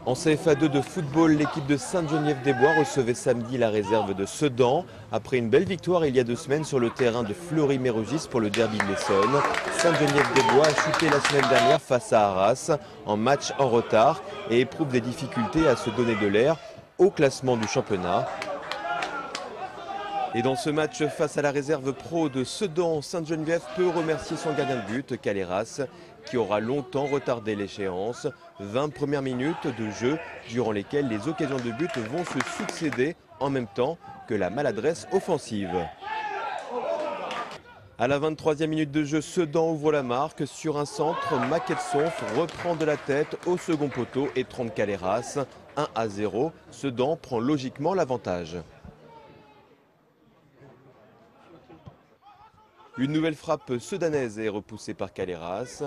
En CFA2 de football, l'équipe de Sainte-Geneviève-des-Bois recevait samedi la réserve de Sedan. Après une belle victoire il y a 2 semaines sur le terrain de Fleury-Mérogis pour le derby de l'Essonne, Sainte-Geneviève-des-Bois a chuté la semaine dernière face à Arras en match en retard et éprouve des difficultés à se donner de l'air au classement du championnat. Et dans ce match face à la réserve pro de Sedan, Sainte-Geneviève peut remercier son gardien de but, Caleras, qui aura longtemps retardé l'échéance. 20 premières minutes de jeu durant lesquelles les occasions de but vont se succéder en même temps que la maladresse offensive. À la 23e minute de jeu, Sedan ouvre la marque sur un centre. Maquetsonf reprend de la tête au second poteau et trompe Caleras. 1-0. Sedan prend logiquement l'avantage. Une nouvelle frappe sedanaise est repoussée par Caleras.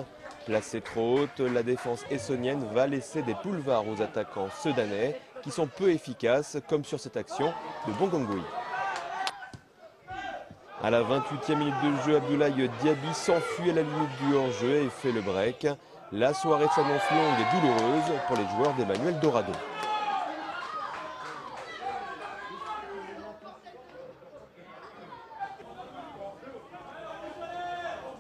Placée trop haute, la défense essonnienne va laisser des boulevards aux attaquants sedanais qui sont peu efficaces, comme sur cette action de Bongongoui. À la 28e minute de jeu, Abdoulaye Diaby s'enfuit à la limite du hors-jeu et fait le break. La soirée s'annonce longue et douloureuse pour les joueurs d'Emmanuel Dorado.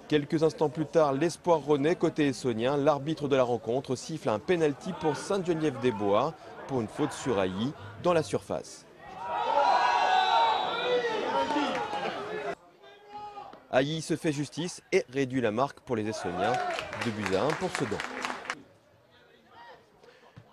Quelques instants plus tard, l'espoir renaît côté essonnien. L'arbitre de la rencontre siffle un pénalty pour Sainte-Geneviève-des-Bois pour une faute sur Ailly dans la surface. Ailly se fait justice et réduit la marque pour les Essonniens. 2-1 pour Sedan.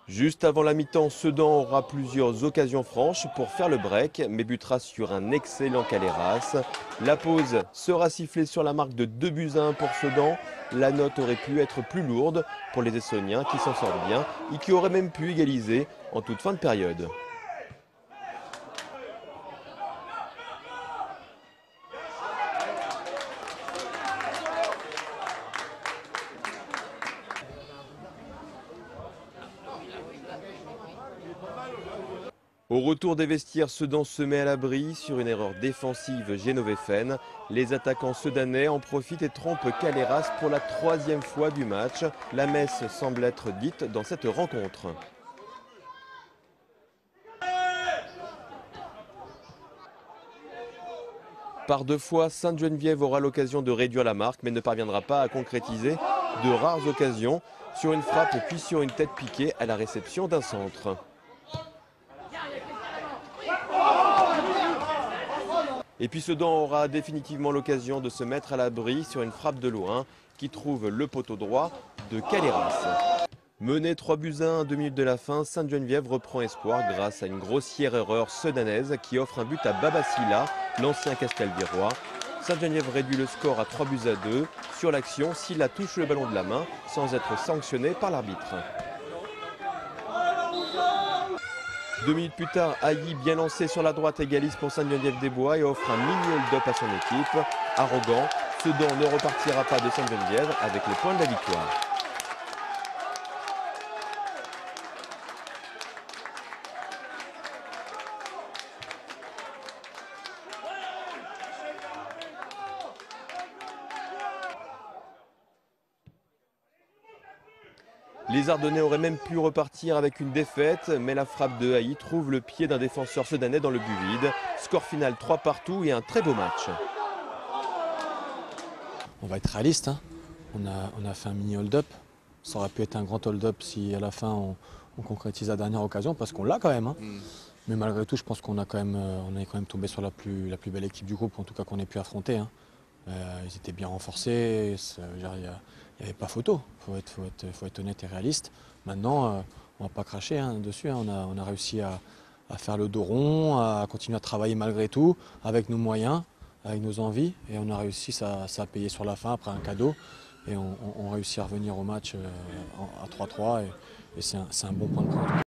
Juste avant la mi-temps, Sedan aura plusieurs occasions franches pour faire le break, mais butera sur un excellent Caleras. La pause sera sifflée sur la marque de 2-1 pour Sedan. La note aurait pu être plus lourde pour les Essonniens qui s'en sortent bien et qui auraient même pu égaliser en toute fin de période. Au retour des vestiaires, Sedan se met à l'abri sur une erreur défensive génovéfaine. Les attaquants sedanais en profitent et trompent Caleras pour la 3e fois du match. La messe semble être dite dans cette rencontre. Par 2 fois, Sainte-Geneviève aura l'occasion de réduire la marque, mais ne parviendra pas à concrétiser de rares occasions sur une frappe puis sur une tête piquée à la réception d'un centre. Et puis Sedan aura définitivement l'occasion de se mettre à l'abri sur une frappe de loin qui trouve le poteau droit de Caleras. Mené 3-1 à 2 minutes de la fin, Sainte-Geneviève reprend espoir grâce à une grossière erreur sedanaise qui offre un but à Babasila, l'ancien Castelvirrois. Sainte-Geneviève réduit le score à 3-2 sur l'action Silla touche le ballon de la main sans être sanctionné par l'arbitre. 2 minutes plus tard, Ailly, bien lancé sur la droite, égalise pour Sainte-Geneviève-des-Bois et offre un mini hold-up à son équipe. Arrogant, Sedan ne repartira pas de Sainte-Geneviève avec les points de la victoire. Les Ardennais auraient même pu repartir avec une défaite, mais la frappe de Ailly trouve le pied d'un défenseur sedanais dans le but vide. Score final 3-3 et un très beau match. On va être réaliste, hein. On a fait un mini hold-up. Ça aurait pu être un grand hold-up si à la fin on concrétise la dernière occasion, parce qu'on l'a quand même. Hein. Mais malgré tout, je pense qu'on est quand même tombé sur la plus belle équipe du groupe, en tout cas qu'on ait pu affronter. Hein. Ils étaient bien renforcés, il n'y avait pas photo, faut être honnête et réaliste. Maintenant, on ne va pas cracher dessus, hein. On a réussi à faire le dos rond, à continuer à travailler malgré tout, avec nos moyens, avec nos envies, et on a réussi, ça a payé sur la fin après un cadeau, et on réussit à revenir au match à 3-3, et c'est un bon point de prendre.